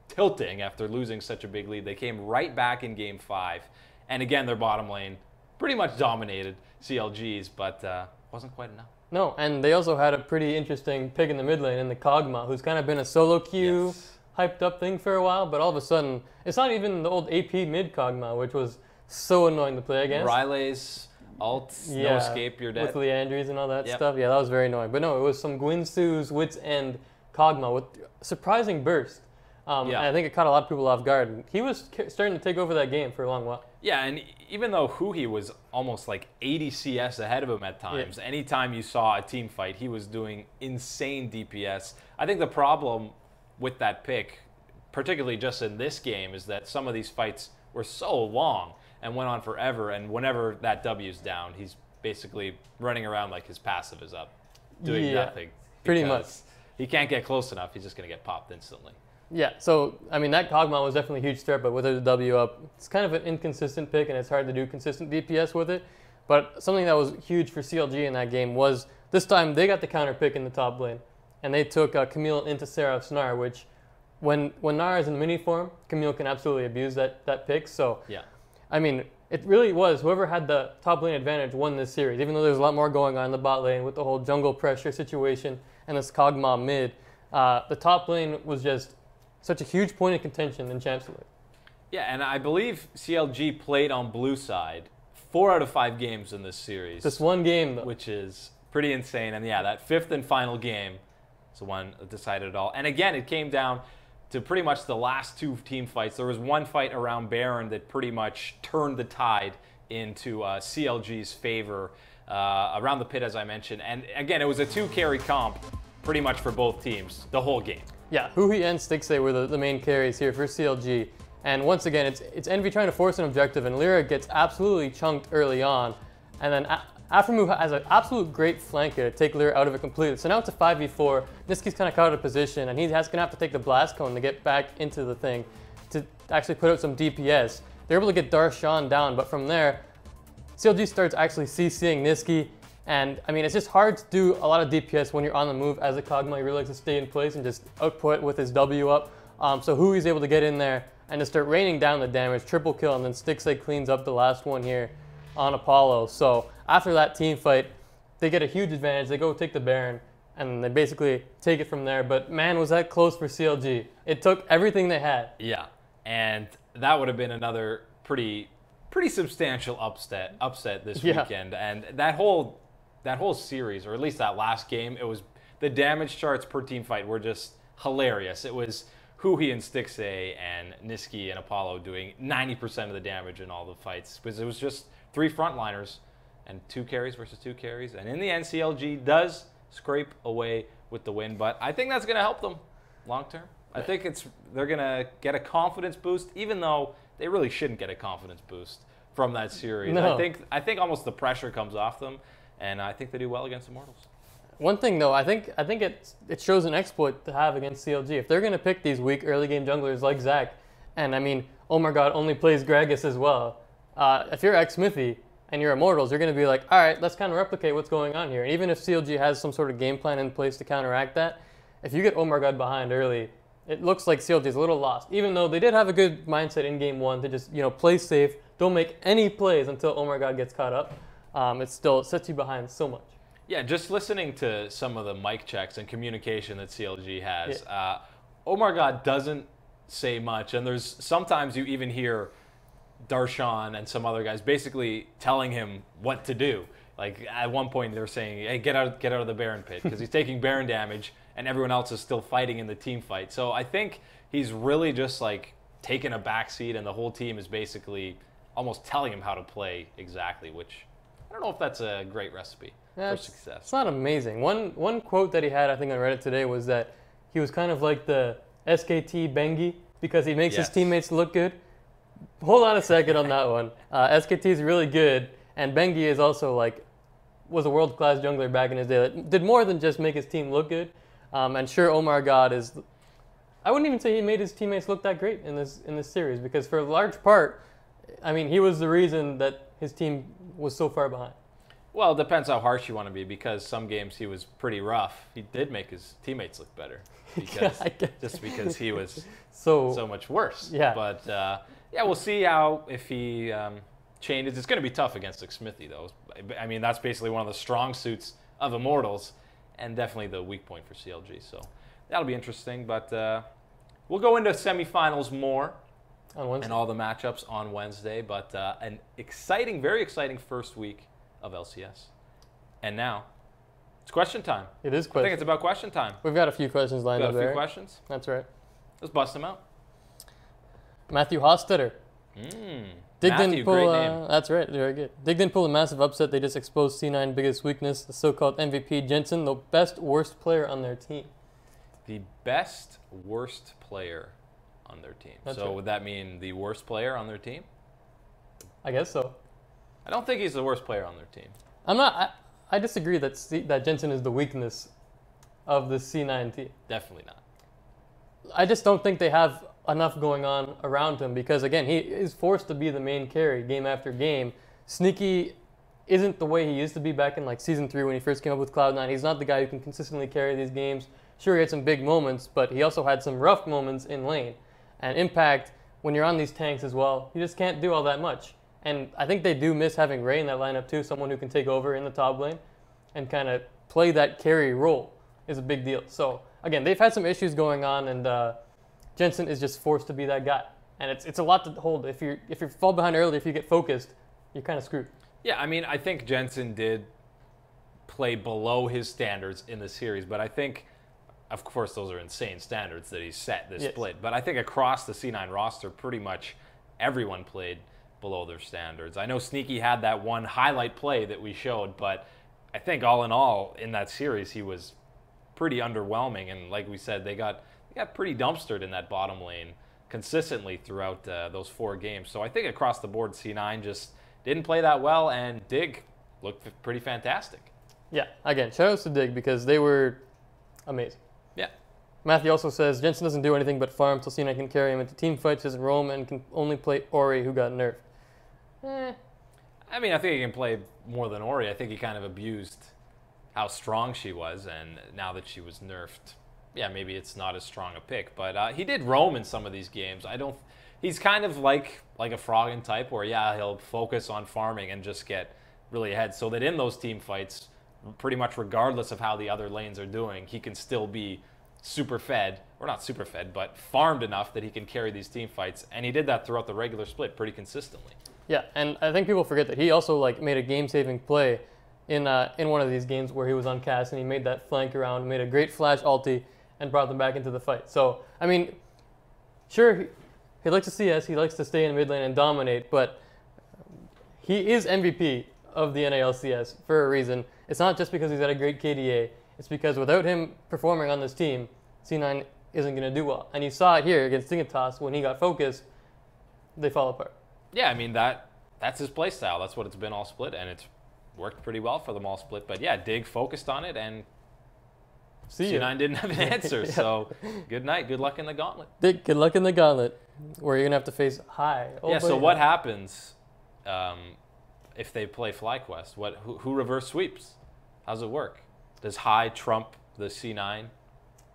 tilting after losing such a big lead. They came right back in game 5. And again, their bottom lane pretty much dominated CLG's, but wasn't quite enough. No, and they also had a pretty interesting pick in the mid lane in the Kog'Maw, who's kind of been a solo queue, hyped up thing for a while, but all of a sudden, it's not even the old AP mid Kog'Maw, which was so annoying to play against. Riley's ult, no escape, you're dead. With Leandries and all that stuff. Yeah, that was very annoying. But no, it was some Guinsoo's Wits End Kog'Maw with surprising burst. And I think it caught a lot of people off guard. And he was starting to take over that game for a long while. Yeah, and even though Huhi was almost like 80 CS ahead of him at times, anytime you saw a team fight, he was doing insane DPS. I think the problem with that pick, particularly just in this game, is that some of these fights were so long and went on forever, and whenever that W's down, he's basically running around like his passive is up, doing nothing. Pretty much. He can't get close enough, he's just going to get popped instantly. Yeah, so, I mean, that Kog'Maw was definitely a huge threat, but with the W up, it's kind of an inconsistent pick, and it's hard to do consistent DPS with it. But something that was huge for CLG in that game was, this time, they got the counter pick in the top lane, and they took Camille into Seraph's Gnar, which, when Gnar is in mini form, Camille can absolutely abuse that pick. So, I mean, it really was, whoever had the top lane advantage won this series, even though there's a lot more going on in the bot lane with the whole jungle pressure situation and this Kog'Maw mid. The top lane was just such a huge point of contention in Champs League. Yeah, and I believe CLG played on blue side 4 out of 5 games in this series. Just one game, though. Which is pretty insane. And yeah, that 5th and final game is the one that decided it all. And again, it came down to pretty much the last 2 team fights. There was one fight around Baron that pretty much turned the tide into CLG's favor around the pit, as I mentioned. And again, it was a 2-carry comp pretty much for both teams the whole game. Yeah, Huhi and Stixxay were the main carries here for CLG. And once again, it's Envy trying to force an objective, and Lyra gets absolutely chunked early on. And then Aphromoo has an absolute great flanker to take Lyra out of it completely. So now it's a 5v4. Niski's kind of caught out of position, and he's going to have to take the blast cone to get back into the thing to actually put out some DPS. They're able to get Darshan down, but from there, CLG starts actually CCing Niski. And, I mean, it's just hard to do a lot of DPS when you're on the move as a Kog'Maw. You really like to stay in place and just output with his W up. So Hui's able to get in there and to start raining down the damage, triple kill, and then Stixxay cleans up the last one here on Apollo. So after that team fight, they get a huge advantage. They go take the Baron, and they basically take it from there. But, man, was that close for CLG. It took everything they had. Yeah, and that would have been another pretty substantial upset this weekend. And that whole series, or at least that last game, it was the damage charts per team fight were just hilarious. It was Huhi and Stixxay and Niski and Apollo doing 90% of the damage in all the fights, because it was just 3 frontliners and 2 carries versus 2 carries. And in the end, CLG does scrape away with the win, but I think that's going to help them long term. I think they're going to get a confidence boost, even though they really shouldn't get a confidence boost from that series. No. I think almost the pressure comes off them. And I think they do well against Immortals. One thing, though, I think it shows an exploit to have against CLG. If they're going to pick these weak early game junglers like Zach, and I mean, oh my god, only plays Gragas as well. If you're X-Smithy and you're Immortals, you're going to be like, all right, let's kind of replicate what's going on here. And even if CLG has some sort of game plan in place to counteract that, if you get Omar behind early, it looks like CLG is a little lost. Even though they did have a good mindset in game 1 to just, play safe, don't make any plays until Omar gets caught up. It still sets you behind so much. Yeah, just listening to some of the mic checks and communication that CLG has, Omar doesn't say much. And there's sometimes you even hear Darshan and some other guys basically telling him what to do. Like at one point they're saying, "Hey, get out of the Baron pit," because he's taking Baron damage and everyone else is still fighting in the team fight. So I think he's really just like taking a backseat, and the whole team is basically almost telling him how to play exactly. Which I don't know if that's a great recipe for success. It's not amazing. One quote that he had, I think, on Reddit today was that he was kind of like the SKT Bengi because he makes his teammates look good. Hold on a second on that one. SKT is really good, and Bengi is also was a world-class jungler back in his day that did more than just make his team look good. And sure, Omar God is. I wouldn't even say he made his teammates look that great in this series, because for a large part, I mean, he was the reason that his team was so far behind. Well, it depends how harsh you want to be, because some games he was pretty rough. He did make his teammates look better, because just because he was so much worse. Yeah. But yeah, we'll see if he changes. It's going to be tough against Smithy, though. I mean, that's basically one of the strong suits of Immortals, and definitely the weak point for CLG. So that'll be interesting. But we'll go into semifinals more on Wednesday, and all the matchups on Wednesday. But an exciting, very exciting first week of LCS. And now it's question time. It is question. I think it's about question time. We've got a few questions lined up there. Got a few questions? That's right. Let's bust them out. Matthew Hostetter. Dig Matthew, didn't pull, great name. That's right, very good. Dig didn't pull a massive upset. They just exposed C9 biggest weakness, the so-called MVP Jensen, the best worst player on their team. The best worst player on their team. That's so right. would that mean the worst player on their team? I guess so. I don't think he's the worst player on their team. I'm not. I disagree that Jensen is the weakness of the C9 team. Definitely not. I just don't think they have enough going on around him, because again, he is forced to be the main carry game after game. Sneaky isn't the way he used to be back in season 3 when he first came up with Cloud9. He's not the guy who can consistently carry these games. Sure, he had some big moments, but he also had some rough moments in lane. And Impact, when you're on these tanks as well, you just can't do all that much. And I think they do miss having Ray in that lineup too, someone who can take over in the top lane and kind of play that carry role is a big deal. So again, they've had some issues going on, and Jensen is just forced to be that guy. And it's a lot to hold. If you fall behind early, if you get focused, you're kind of screwed. Yeah, I mean, I think Jensen did play below his standards in the series, but I think, of course, those are insane standards that he set this split. But I think across the C9 roster, pretty much everyone played below their standards. I know Sneaky had that one highlight play that we showed, but I think all in all, in that series, he was pretty underwhelming. And like we said, they got pretty dumpstered in that bottom lane consistently throughout those 4 games. So I think across the board, C9 just didn't play that well, and Dig looked pretty fantastic. Yeah, again, shout outs to Dig, because they were amazing. Yeah. Matthew also says, Jensen doesn't do anything but farm till C9 can carry him into team fights, doesn't roam, and can only play Ori, who got nerfed. I mean, I think he can play more than Ori. I think he kind of abused how strong she was, and now that she was nerfed, yeah, maybe it's not as strong a pick. But he did roam in some of these games. He's kind of like a Froggen type, where he'll focus on farming and just get really ahead, so that in those team fights, pretty much regardless of how the other lanes are doing, he can still be super fed, or not super fed, but farmed enough that he can carry these team fights. And he did that throughout the regular split pretty consistently. Yeah, and I think people forget that he also made a game-saving play in one of these games where he was on cast, and he made that flank around, made a great flash ulti, and brought them back into the fight. So, I mean, sure, he likes to CS, he likes to stay in mid lane and dominate, but he is MVP of the NALCS for a reason. It's not just because he's got a great KDA. It's because without him performing on this team, C9 isn't going to do well. And you saw it here against Dignitas when he got focused, they fall apart. Yeah, I mean, that's his play style. That's what it's been all split, and it's worked pretty well for them all split. But yeah, Dig focused on it, and C9 didn't have an answer. So good night. Good luck in the gauntlet. Dig, good luck in the gauntlet, where you're going to have to face High. So what happens if they play FlyQuest? Who reverse sweeps? How's it work? Does High trump the C9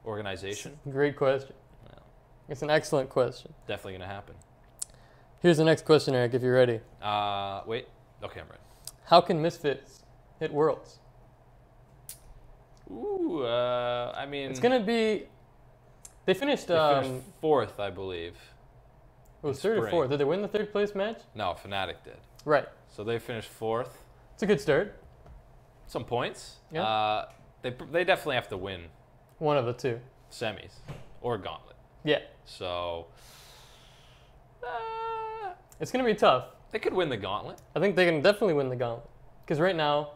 organization? Great question. Well, it's an excellent question. Definitely going to happen. Here's the next question, Eric, if you're ready. Wait. Okay, I'm ready. How can Misfits hit Worlds? Ooh, I mean... It's going to be... They finished. They finished fourth, I believe. It was third or fourth. Did they win the third place match? No, Fnatic did. Right. So they finished fourth. It's a good start. Some points. Yeah. They definitely have to win One of the two. semis or gauntlet. Yeah. So It's going to be tough. they could win the gauntlet. I think they can definitely win the gauntlet. Because right now,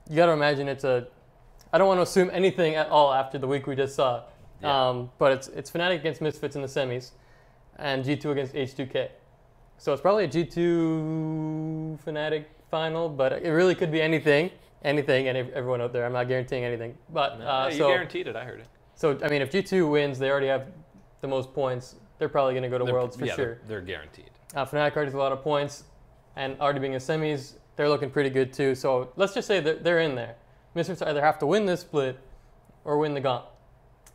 you got to imagine it's a. I don't want to assume anything at all after the week we just saw. Yeah. But it's Fnatic against Misfits in the semis, and G2 against H2K. So it's probably a G2 Fnatic final, but it really could be anything, and everyone out there. I'm not guaranteeing anything, but You guaranteed it. I heard it. So I mean, if G2 wins, they already have the most points. They're probably going to go to Worlds for sure. They're guaranteed. Fnatic already has a lot of points, and already being in semis, they're looking pretty good too. So let's just say that they're in there. Misfits either have to win this split or win the gauntlet.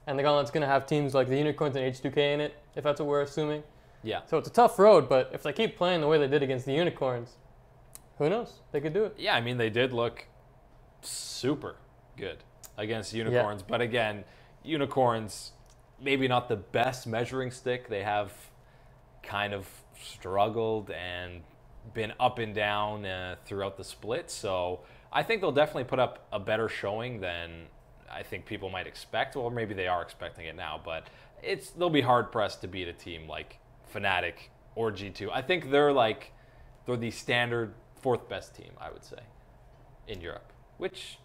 And the gauntlet's going to have teams like the Unicorns and H2K in it, if that's what we're assuming. Yeah. So it's a tough road, but if they keep playing the way they did against the Unicorns, who knows? They could do it. Yeah, I mean, they did look super good against Unicorns. But again, Unicorns, maybe not the best measuring stick. They have kind of struggled and been up and down throughout the split. So I think they'll definitely put up a better showing than I think people might expect. Well, maybe they are expecting it now, but they'll be hard pressed to beat a team like Fnatic or G2. I think they're the standard fourth best team, I would say, in Europe, which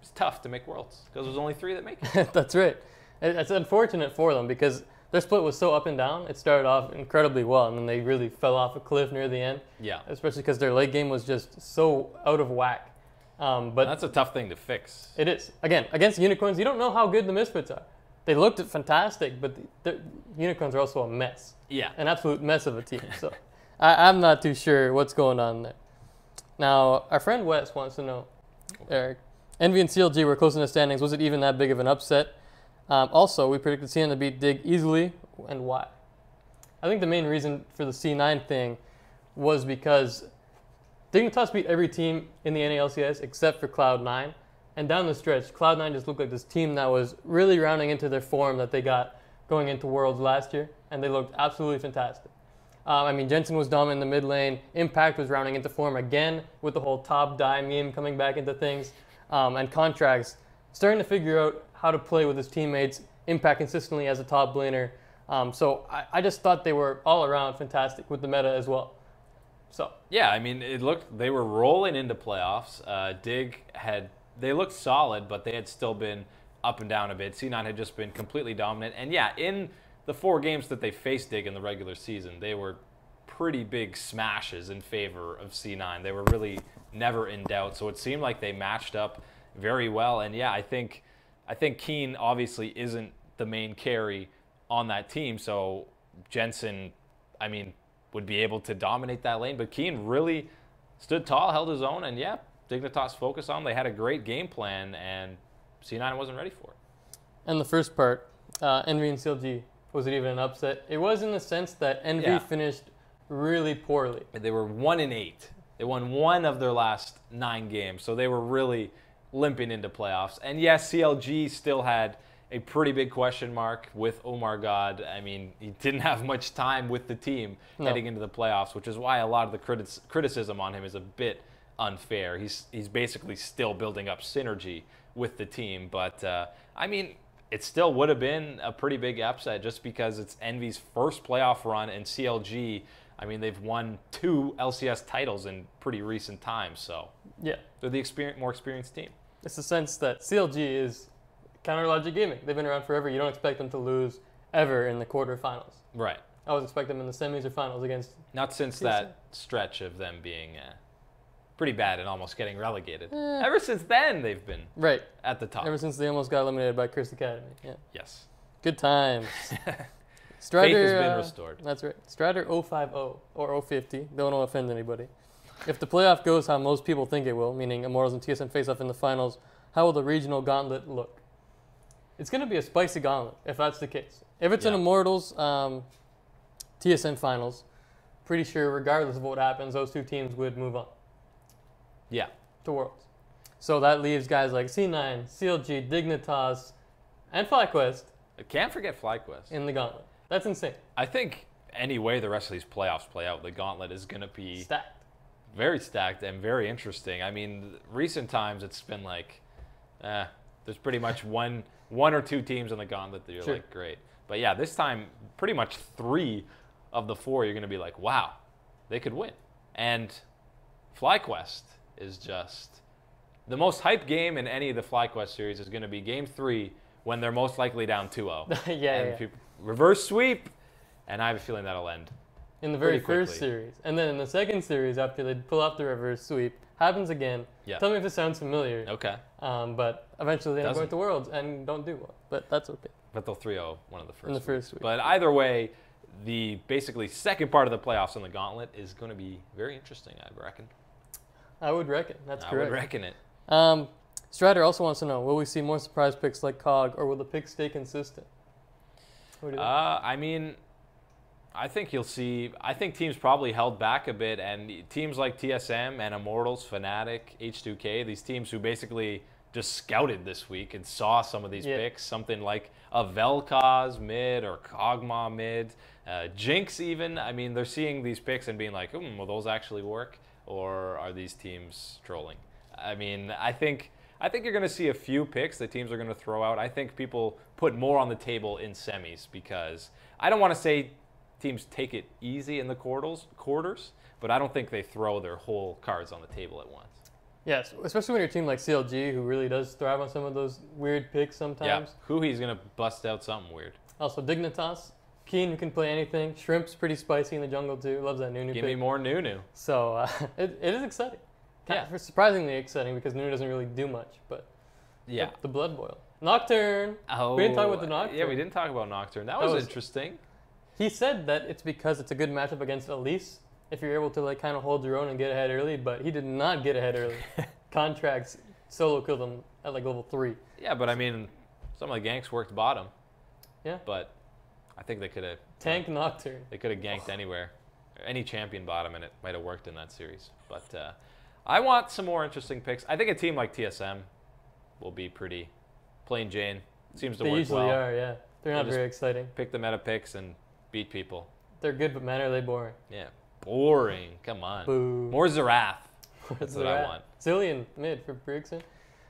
is tough to make Worlds because there's only 3 that make it. That's right. It's unfortunate for them because their split was so up and down. It started off incredibly well, and then they really fell off a cliff near the end. Yeah. Especially because their late game was just so out of whack. But that's a tough thing to fix. It is. Again, against Unicorns, you don't know how good the Misfits are. They looked fantastic, but the Unicorns are also a mess. Yeah. An absolute mess of a team. So I'm not too sure what's going on there. Now, our friend Wes wants to know, Eric, Envy and CLG were close in the standings. Was it even that big of an upset? Also, we predicted CN to beat Dig easily, and why? I think the main reason for the C9 thing was because Dignitas beat every team in the NALCS except for Cloud9. And down the stretch, Cloud9 just looked like this team that was really rounding into their form that they got going into Worlds last year. And they looked absolutely fantastic. I mean, Jensen was dominant in the mid lane. Impact was rounding into form again with the whole top die meme coming back into things. And Contracts starting to figure out how to play with his teammates. Impact consistently as a top laner. So I just thought they were all around fantastic with the meta as well. So yeah, I mean, they were rolling into playoffs. They looked solid, but they had still been up and down a bit. C9 had just been completely dominant. And yeah, in the 4 games that they faced Dig in the regular season, they were pretty big smashes in favor of C9. They were really never in doubt. So it seemed like they matched up very well. And yeah, I think Keen obviously isn't the main carry on that team. So Jensen, I mean, would be able to dominate that lane. But Keen really stood tall, held his own, and yeah, Dignitas focused on. They had a great game plan, and C9 wasn't ready for it. And the first part, Envy and CLG, was it even an upset? It was in the sense that Envy finished really poorly. They were 1-8. They won 1 of their last 9 games, so they were really limping into playoffs. And yes, CLG still had a pretty big question mark with Omar God. I mean, he didn't have much time with the team heading into the playoffs, which is why a lot of the criticism on him is a bit unfair. He's basically still building up synergy with the team. But, I mean, it still would have been a pretty big upset just because it's Envy's first playoff run, and CLG, I mean, they've won 2 LCS titles in pretty recent times. So yeah, they're the more experienced team. It's the sense that CLG is Counter Logic Gaming. They've been around forever. You don't expect them to lose ever in the quarterfinals. Right. I always expect them in the semis or finals against. Not since that stretch of them being pretty bad and almost getting relegated. Ever since then, they've been at the top. Ever since they almost got eliminated by Curse Academy. Yeah. Yes. Good times. Strider, faith has been restored. That's right. Strider 050 or 050. Don't want to offend anybody. If the playoff goes how most people think it will, meaning Immortals and TSM face off in the finals, how will the regional gauntlet look? It's going to be a spicy gauntlet, if that's the case. If it's an Immortals TSM finals, pretty sure regardless of what happens, those 2 teams would move on. Yeah. To Worlds. So that leaves guys like C9, CLG, Dignitas, and FlyQuest Can't forget FlyQuest. in the gauntlet. That's insane. I think any way the rest of these playoffs play out, the gauntlet is going to be Stacked. very stacked and very interesting. I mean, recent times it's been like, there's pretty much one or two teams in the gauntlet that you're like, great. But yeah, this time, pretty much 3 of the 4 you're going to be like, wow, they could win. And FlyQuest is just the most hyped game in any of the FlyQuest series is going to be Game 3 when they're most likely down 2-0. Yeah. People, reverse sweep, and I have a feeling that'll end. In the very pretty first quickly. series. And then in the second series, after they pull off the reverse sweep, happens again. Yeah. Tell me if this sounds familiar. Okay. But eventually they end up going Doesn't. to Worlds and don't do well. But that's okay. But they'll 3-0 one of the first In the first week. But either way, the basically second part of the playoffs in the gauntlet is going to be very interesting, I reckon. I would reckon. That's I correct. would reckon it. Strider also wants to know, will we see more surprise picks like COG, or will the picks stay consistent? What do you think? I mean, I think you'll see. I think teams probably held back a bit, and teams like TSM and Immortals, Fnatic, H2K, these teams who basically just scouted this week and saw some of these picks, something like a Vel'Koz mid or Kog'Maw mid, Jinx even. I mean, they're seeing these picks and being like, will those actually work, or are these teams trolling? I mean, I think you're going to see a few picks that teams are going to throw out. I think people put more on the table in semis because I don't want to say teams take it easy in the quarters, but I don't think they throw their whole cards on the table at once. Yes, especially when you're a team like CLG, who really does thrive on some of those weird picks sometimes. Yeah, Huhi's going to bust out something weird. Also, Dignitas, Keen, who can play anything. Shrimp's pretty spicy in the jungle too. Loves that Nunu pick. Give me more Nunu. So it is exciting. Surprisingly exciting because Nunu doesn't really do much, but yeah, the Blood Boil. Nocturne. Oh, we didn't talk about the Nocturne. Yeah, we didn't talk about Nocturne. That was interesting. He said that it's because it's a good matchup against Elise if you're able to like kind of hold your own and get ahead early, but he did not get ahead early. Contracts solo killed him at like level 3. Yeah, but I mean, some of the ganks worked bottom. Yeah. But I think they could have Tank Nocturne. They could have ganked anywhere, any champion bottom, and it might have worked in that series. But I want some more interesting picks. I think a team like TSM will be pretty plain Jane. Seems to work well. They usually are, yeah. They're not just very exciting. Pick the meta picks and beat people. They're good, but man, are they boring. Yeah, boring. Come on. Boo. More Zerath. That's what I want. Zillion mid for Brigson.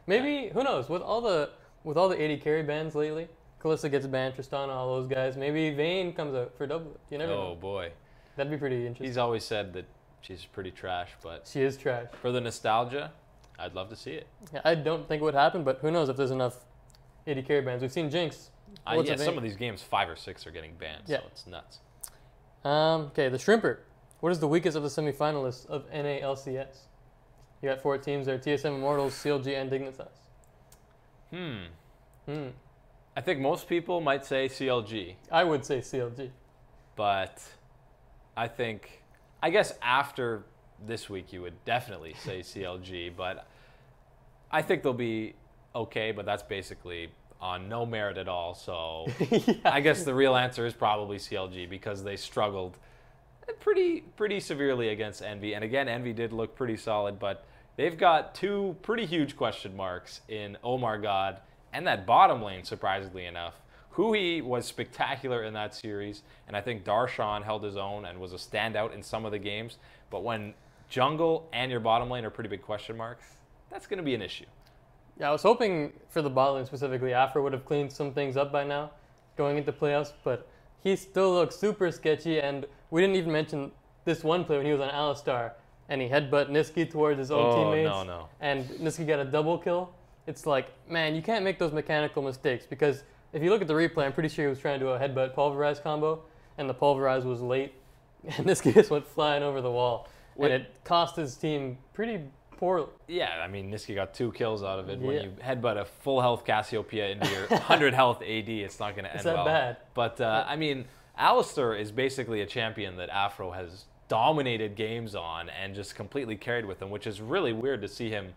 Maybe, who knows, with all the AD carry bans lately, Kalista gets banned, Tristana, all those guys, maybe Vayne comes out for double. You never know. Oh, boy. That'd be pretty interesting. He's always said that she's pretty trash, but she is trash. For the nostalgia, I'd love to see it. Yeah, I don't think it would happen, but who knows if there's enough AD carry bans. We've seen Jinx. Yeah, some of these games, 5 or 6 are getting banned, so it's nuts. Okay, the Shrimper. What is the weakest of the semifinalists of NALCS? You got 4 teams there: TSM, Immortals, CLG, and Dignitas. I think most people might say CLG. I would say CLG. But I guess after this week you would definitely say CLG, but I think they'll be okay, but that's basically on no merit at all. So I guess the real answer is probably CLG because they struggled pretty severely against Envy. And again, Envy did look pretty solid, but they've got 2 pretty huge question marks in Omar God and that bottom lane, surprisingly enough. Hui was spectacular in that series, and I think Darshan held his own and was a standout in some of the games. But when jungle and your bottom lane are pretty big question marks, that's going to be an issue. Yeah, I was hoping for the bot lane specifically, Afro would have cleaned some things up by now going into playoffs, but he still looks super sketchy, and we didn't even mention this one play when he was on Alistar, and he headbutt Niski towards his own teammates, and Niski got a double kill. It's like, man, you can't make those mechanical mistakes, because if you look at the replay, I'm pretty sure he was trying to do a headbutt pulverize combo, and the pulverize was late, and Niski just went flying over the wall, and it cost his team pretty poorly. Yeah, I mean, Niski got 2 kills out of it. When you headbutt a full health Cassiopeia into your 100 health AD, it's not going to end well. It's that bad. But, I mean, Alistar is basically a champion that Afro has dominated games on and just completely carried with him, which is really weird to see him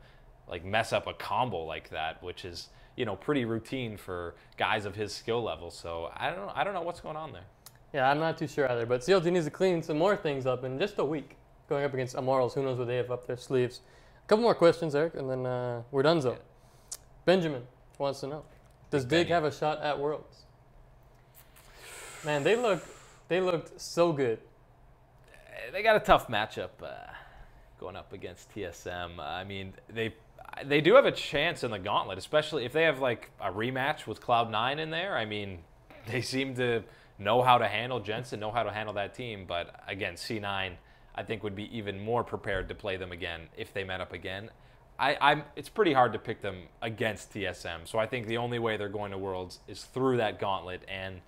like mess up a combo like that, which is, you know, pretty routine for guys of his skill level. So I don't know what's going on there. Yeah, I'm not too sure either. But CLG needs to clean some more things up in just a week. Going up against Immortals, who knows what they have up their sleeves. A couple more questions, Eric, and then we're donezo. Benjamin wants to know, does Dig have a shot at Worlds? Man, they looked so good. They got a tough matchup going up against TSM. I mean, they do have a chance in the gauntlet, especially if they have like a rematch with Cloud9 in there. I mean, they seem to know how to handle Jensen, know how to handle that team. But again, C9, I think, would be even more prepared to play them again if they met up again. It's pretty hard to pick them against TSM. So I think the only way they're going to Worlds is through that gauntlet. And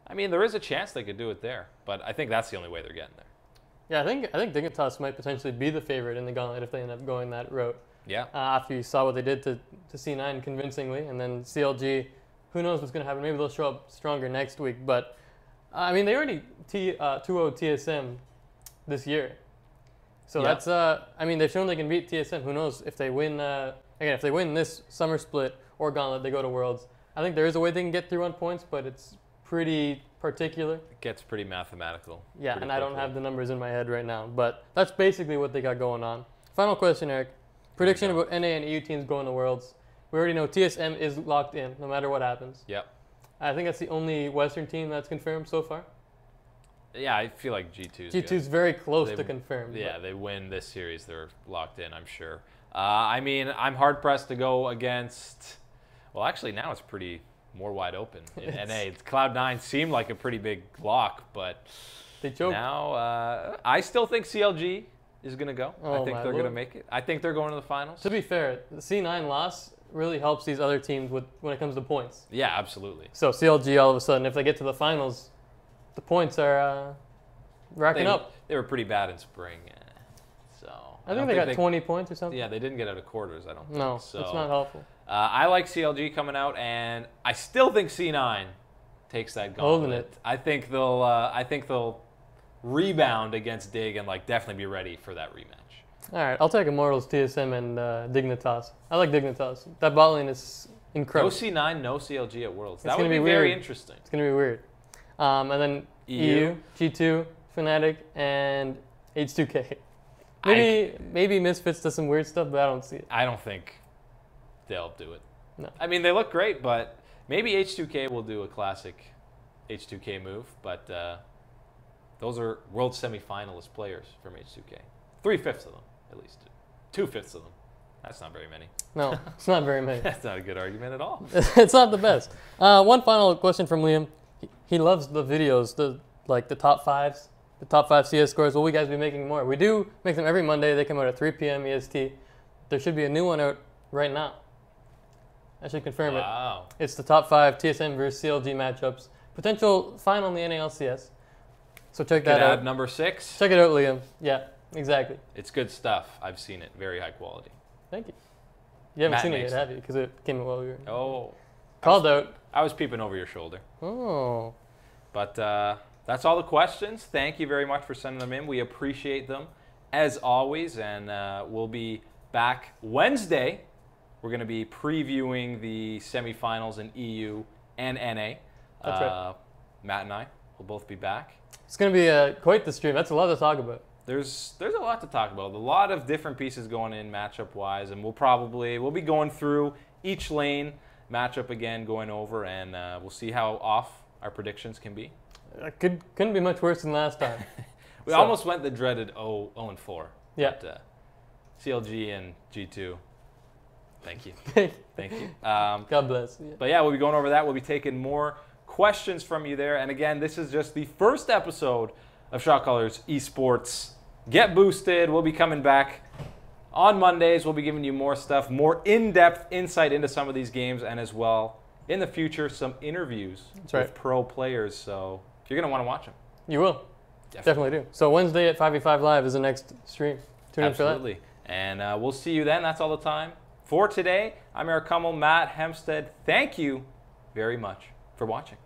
I mean, there is a chance they could do it there, but I think that's the only way they're getting there. Yeah, I think Dignitas might potentially be the favorite in the gauntlet if they end up going that route. Yeah. After you saw what they did to C9 convincingly, and then CLG, who knows what's going to happen? Maybe they'll show up stronger next week. But I mean, they already 2-0 TSM this year. So that's, I mean, they've shown they can beat TSM. Who knows if they win, again, if they win this summer split or gauntlet, they go to Worlds. I think there is a way they can get through on points, but it's pretty particular. It gets pretty mathematical. Yeah, and I don't have the numbers in my head right now, but that's basically what they got going on. Final question, Eric. Prediction about NA and EU teams going to Worlds. We already know TSM is locked in, no matter what happens. Yep. I think that's the only Western team that's confirmed so far. Yeah, I feel like G2's G2's very close to confirm. Yeah, they win this series, they're locked in, I'm sure. I mean, I'm hard-pressed to go against... Well, actually, now it's pretty more wide open in NA. Cloud9 seemed like a pretty big lock, but they choked. Now I still think CLG is going to go. Oh, I think they're going to make it. I think they're going to the finals. To be fair, the C9 loss really helps these other teams when it comes to points. Yeah, absolutely. So CLG, all of a sudden, if they get to the finals, the points are racking up. They were pretty bad in spring, so I think they got 20 points or something. Yeah, they didn't get out of quarters, I don't think. No, so, it's not helpful. I like CLG coming out, and I still think C9 takes that gauntlet. Holding it. I think they'll rebound against Dig and like definitely be ready for that rematch. All right, I'll take Immortals, TSM, and Dignitas. I like Dignitas. That bot lane is incredible. No C9, no CLG at Worlds. That would be very interesting. It's going to be weird. And then EU, G2, Fnatic, and H2K. Maybe Misfits does some weird stuff, but I don't see it. I don't think they'll do it. No. I mean, they look great, but maybe H2K will do a classic H2K move, but those are world semifinalist players from H2K. 3/5 of them, at least. 2/5 of them. That's not very many. No, it's not very many. That's not a good argument at all. It's not the best. One final question from Liam. He loves the videos, the top fives, the top 5 CS scores. Will we guys be making more? We do make them every Monday. They come out at 3 p.m. EST. There should be a new one out right now. I should confirm it. Wow. It's the top 5 TSM versus CLG matchups. Potential final in the NALCS. So check that out. Number 6. Check it out, Liam. Yeah, exactly. It's good stuff. I've seen it. Very high quality. Thank you. You haven't Matt seen it makes yet, have you? Because it came out while we were... Oh. Called out. I was peeping over your shoulder. Oh. But that's all the questions. Thank you very much for sending them in. We appreciate them, as always. And we'll be back Wednesday. We're going to be previewing the semifinals in EU and NA. That's right. Matt and I will both be back. It's going to be quite the stream. That's a lot to talk about. There's a lot to talk about. A lot of different pieces going in matchup-wise, and we'll be going through each lane matchup again, going over, and we'll see how off our predictions can be. Couldn't be much worse than last time. We almost went the dreaded 0-4. Yeah. But, CLG and G2. Thank you. Thank you. God bless. Yeah. But yeah, we'll be going over that. We'll be taking more questions from you there. And again, this is just the first episode of Shot Callers Esports. Get boosted. We'll be coming back on Mondays. We'll be giving you more stuff, more in-depth insight into some of these games, and as well, in the future, some interviews with pro players. So you're going to want to watch them. You will. Definitely do. So Wednesday at 5v5 Live is the next stream. Tune in for that. Absolutely. And we'll see you then. That's all the time for today. I'm Eric Kummel, Matt Hempstead. Thank you very much for watching.